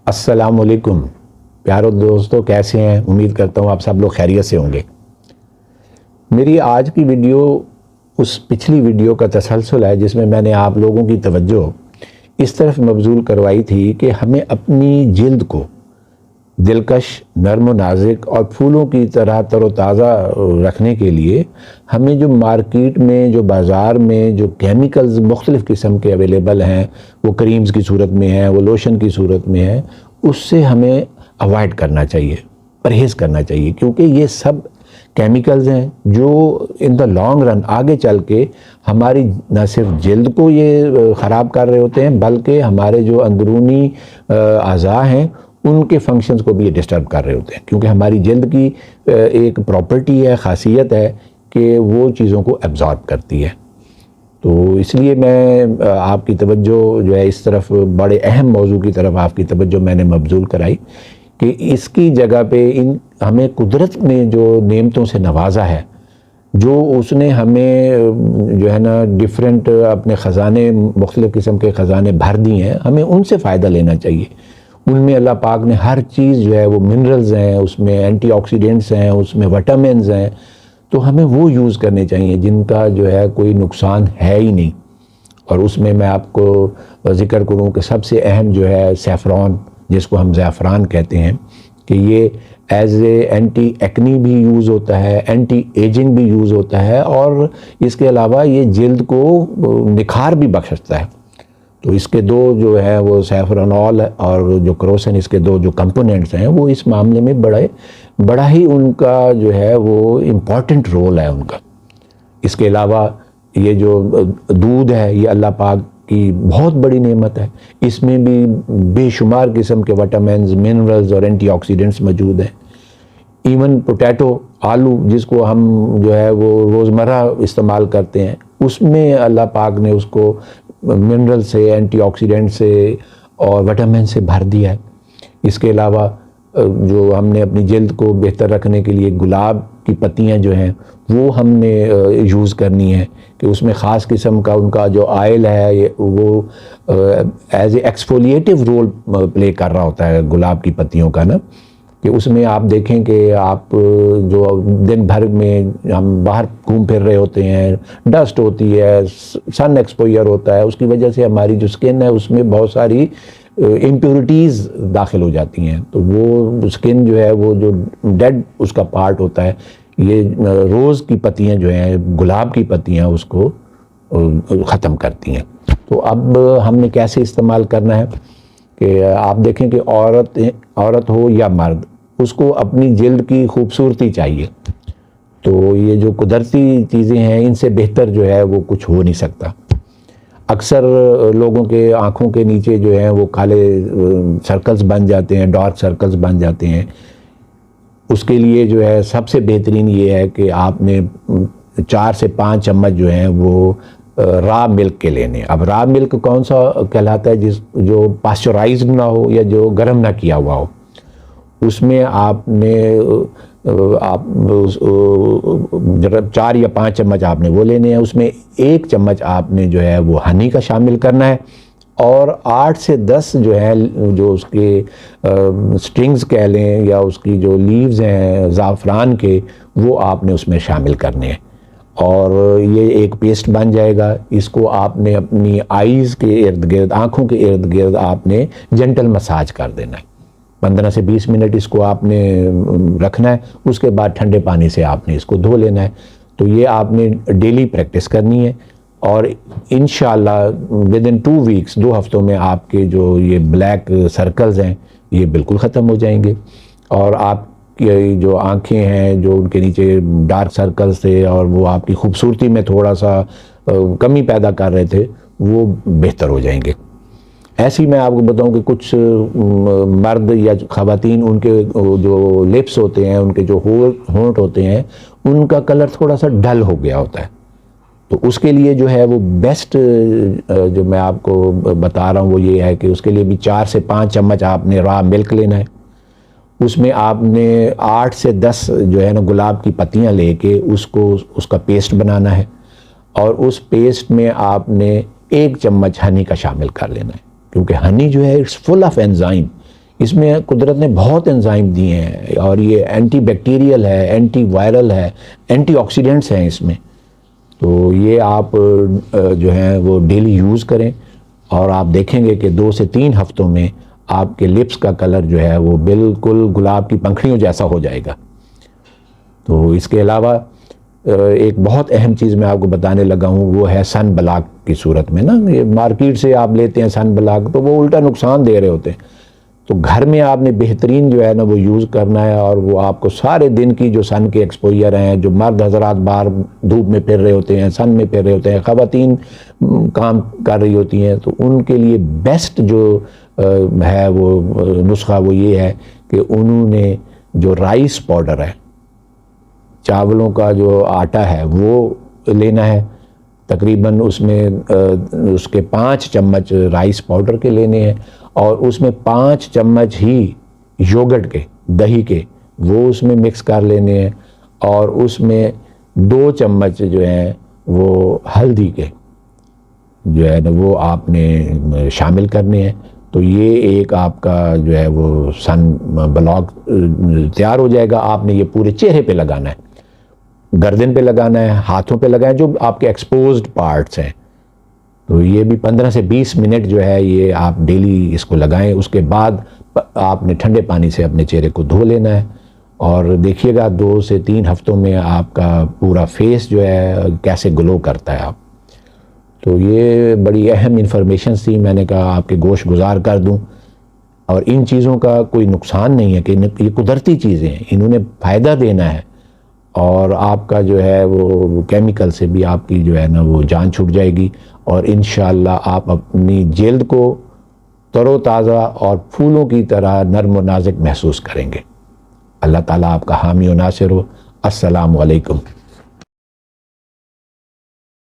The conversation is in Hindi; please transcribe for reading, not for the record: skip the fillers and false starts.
अस्सलामुअलैकुम प्यारो दोस्तों, कैसे हैं? उम्मीद करता हूँ आप सब लोग खैरियत से होंगे। मेरी आज की वीडियो उस पिछली वीडियो का तसलसल है जिसमें मैंने आप लोगों की तवज्जो इस तरफ मबजूल करवाई थी कि हमें अपनी जिल्द को दिलकश, नरम व नाजुक और फूलों की तरह तरोताज़ा रखने के लिए हमें जो मार्केट में, जो बाज़ार में जो केमिकल्स मुख्तलिफ़ किस्म के अवेलेबल हैं, वो क्रीम्स की सूरत में हैं, वो लोशन की सूरत में हैं, उससे हमें अवॉइड करना चाहिए, परहेज़ करना चाहिए। क्योंकि ये सब केमिकल्स हैं जो इन द लॉन्ग रन आगे चल के हमारी न सिर्फ जिल्द को ये ख़राब कर रहे होते हैं, बल्कि हमारे जो अंदरूनी अज़ा हैं उनके फंक्शंस को भी ये डिस्टर्ब कर रहे होते हैं। क्योंकि हमारी जिल्द की एक प्रॉपर्टी है, ख़ासियत है कि वो चीज़ों को एब्ज़ॉर्ब करती है। तो इसलिए मैं आपकी तवज्जो जो है इस तरफ, बड़े अहम मौजू की तरफ आपकी तवज्जो मैंने मबजूल कराई कि इसकी जगह पे हमें कुदरत ने जो नेमतों से नवाजा है, जो उसने हमें जो है ना डिफरेंट अपने ख़जाने, मुख्तलिफ़ किस्म के ख़जाने भर दिए हैं, हमें उनसे फ़ायदा लेना चाहिए। उनमें अल्लाह पाक ने हर चीज़ जो है वो मिनरल्स हैं, उसमें एंटीऑक्सीडेंट्स हैं, उसमें विटामिन्स हैं, तो हमें वो यूज़ करने चाहिए जिनका जो है कोई नुकसान है ही नहीं। और उसमें मैं आपको ज़िक्र करूँ कि सबसे अहम जो है सैफ़रॉन, जिसको हम ज़ैफ़रान कहते हैं, कि ये एज ए एंटी एक्नी भी यूज़ होता है, एंटी एजिंग भी यूज़ होता है, और इसके अलावा ये जिल्द को निखार भी बख्शता है। तो इसके दो जो है वो सैफ़रॉनॉल और जो क्रोसिन, इसके दो जो कंपोनेंट्स हैं, वो इस मामले में बड़ा ही उनका जो है वो इम्पॉर्टेंट रोल है उनका। इसके अलावा ये जो दूध है, ये अल्लाह पाक की बहुत बड़ी नेमत है। इसमें भी बेशुमार किस्म के विटामिन्स, मिनरल्स और एंटीऑक्सीडेंट्स मौजूद हैं। इवन पोटैटो, आलू, जिसको हम जो है वो रोज़मर्रा इस्तेमाल करते हैं, उसमें अल्लाह पाक ने उसको मिनरल से, एंटीऑक्सीडेंट से और विटामिन से भर दिया है। इसके अलावा जो हमने अपनी जिल्द को बेहतर रखने के लिए गुलाब की पत्तियां जो हैं वो हमने यूज़ करनी है, कि उसमें ख़ास किस्म का उनका जो ऑयल है वो as a exfoliative role play कर रहा होता है गुलाब की पत्तियों का ना, कि उसमें आप देखें कि आप जो दिन भर में हम बाहर घूम फिर रहे होते हैं, डस्ट होती है, सन एक्सपोजर होता है, उसकी वजह से हमारी जो स्किन है उसमें बहुत सारी इम्प्योरिटीज़ दाखिल हो जाती हैं। तो वो स्किन जो है वो जो डेड उसका पार्ट होता है, ये रोज़ की पत्तियां जो हैं, गुलाब की पत्तियां उसको ख़त्म करती हैं। तो अब हमने कैसे इस्तेमाल करना है कि आप देखें कि औरत हो या मर्द, उसको अपनी जिल्द की खूबसूरती चाहिए। तो ये जो कुदरती चीज़ें हैं, इनसे बेहतर जो है वो कुछ हो नहीं सकता। अक्सर लोगों के आँखों के नीचे जो है वो काले सर्कल्स बन जाते हैं, डार्क सर्कल्स बन जाते हैं। उसके लिए जो है सबसे बेहतरीन ये है कि आपने 4 से 5 चम्मच जो हैं वो रॉ मिल्क के लेने। अब रॉ मिल्क कौन सा कहलाता है? जो पास्चराइज्ड ना हो या जो गर्म ना किया हुआ हो। उसमें आपने 4 या 5 चम्मच आपने वो लेने हैं। उसमें 1 चम्मच आपने जो है वो हनी का शामिल करना है, और 8 से 10 जो है जो उसके स्ट्रिंग्स कह लें या उसकी जो लीव्स हैं ज़ाफ़रान के, वो आपने उसमें शामिल करने हैं, और ये एक पेस्ट बन जाएगा। इसको आपने अपनी आईज़ के इर्द गिर्द, आँखों के इर्द गिर्द आपने जेंटल मसाज कर देना है। 15 से 20 मिनट इसको आपने रखना है। उसके बाद ठंडे पानी से आपने इसको धो लेना है। तो ये आपने डेली प्रैक्टिस करनी है, और इंशाअल्लाह विद इन 2 वीक्स, 2 हफ्तों में आपके जो ये ब्लैक सर्कल्स हैं ये बिल्कुल ख़त्म हो जाएंगे, और आपकी जो आँखें हैं, जो उनके नीचे डार्क सर्कल्स थे और वो आपकी खूबसूरती में थोड़ा सा कमी पैदा कर रहे थे, वो बेहतर हो जाएंगे। ऐसे ही मैं आपको बताऊं कि कुछ मर्द या ख़वातीन, उनके जो लिप्स होते हैं, उनके जो होंठ होते हैं, उनका कलर थोड़ा सा डल हो गया होता है। तो उसके लिए जो है वो बेस्ट जो मैं आपको बता रहा हूँ वो ये है कि उसके लिए भी 4 से 5 चम्मच आपने रॉ मिल्क लेना है। उसमें आपने 8 से 10 जो है ना गुलाब की पत्तियाँ लेके उसका पेस्ट बनाना है, और उस पेस्ट में आपने 1 चम्मच हनी का शामिल कर लेना है। क्योंकि हनी जो है इट्स फुल ऑफ एंजाइम, इसमें कुदरत ने बहुत एंजाइम दिए हैं और ये एंटी बैक्टीरियल है, एंटी वायरल है, एंटीऑक्सीडेंट्स हैं इसमें। तो ये आप जो है वो डेली यूज़ करें और आप देखेंगे कि 2 से 3 हफ्तों में आपके लिप्स का कलर जो है वो बिल्कुल गुलाब की पंखड़ियों जैसा हो जाएगा। तो इसके अलावा एक बहुत अहम चीज़ मैं आपको बताने लगा हूँ, वो है सन ब्लॉक की सूरत में ना, ये मार्केट से आप लेते हैं सन ब्लॉक, तो वो उल्टा नुकसान दे रहे होते हैं। तो घर में आपने बेहतरीन जो है ना वो यूज़ करना है और वो आपको सारे दिन की जो सन के एक्सपोजर हैं, जो मर्द हजरात बाहर धूप में फिर रहे होते हैं, सन में फिर रहे होते हैं, ख़वातीन काम कर रही होती हैं, तो उनके लिए बेस्ट जो है वो नुस्खा वो ये है कि उन्होंने जो राइस पाउडर है, चावलों का जो आटा है वो लेना है, तकरीबन उसमें उसके 5 चम्मच राइस पाउडर के लेने हैं और उसमें 5 चम्मच ही योगर्ट के, दही के, वो उसमें मिक्स कर लेने हैं और उसमें 2 चम्मच जो हैं वो हल्दी के जो है ना वो आपने शामिल करने हैं। तो ये एक आपका जो है वो सन ब्लॉक तैयार हो जाएगा। आपने ये पूरे चेहरे पे लगाना है, गर्दन पे लगाना है, हाथों पे लगाना है, जो आपके एक्सपोज्ड पार्ट्स हैं। तो ये भी 15 से 20 मिनट जो है ये आप डेली इसको लगाएं। उसके बाद आपने ठंडे पानी से अपने चेहरे को धो लेना है और देखिएगा 2 से 3 हफ्तों में आपका पूरा फेस जो है कैसे ग्लो करता है आप। तो ये बड़ी अहम इंफॉर्मेशन थी, मैंने कहा आपके गोश गुजार कर दूं। और इन चीज़ों का कोई नुकसान नहीं है कि ये कुदरती चीज़ें हैं, इन्होंने फ़ायदा देना है और आपका जो है वो केमिकल से भी आपकी जो है ना वो जान छूट जाएगी और इंशाअल्लाह आप अपनी जल्द को तरोताज़ा और फूलों की तरह नर्म व नाजुक महसूस करेंगे। अल्लाह ताला आपका हामी व नासिर हो। अस्सलामु अलैकुम।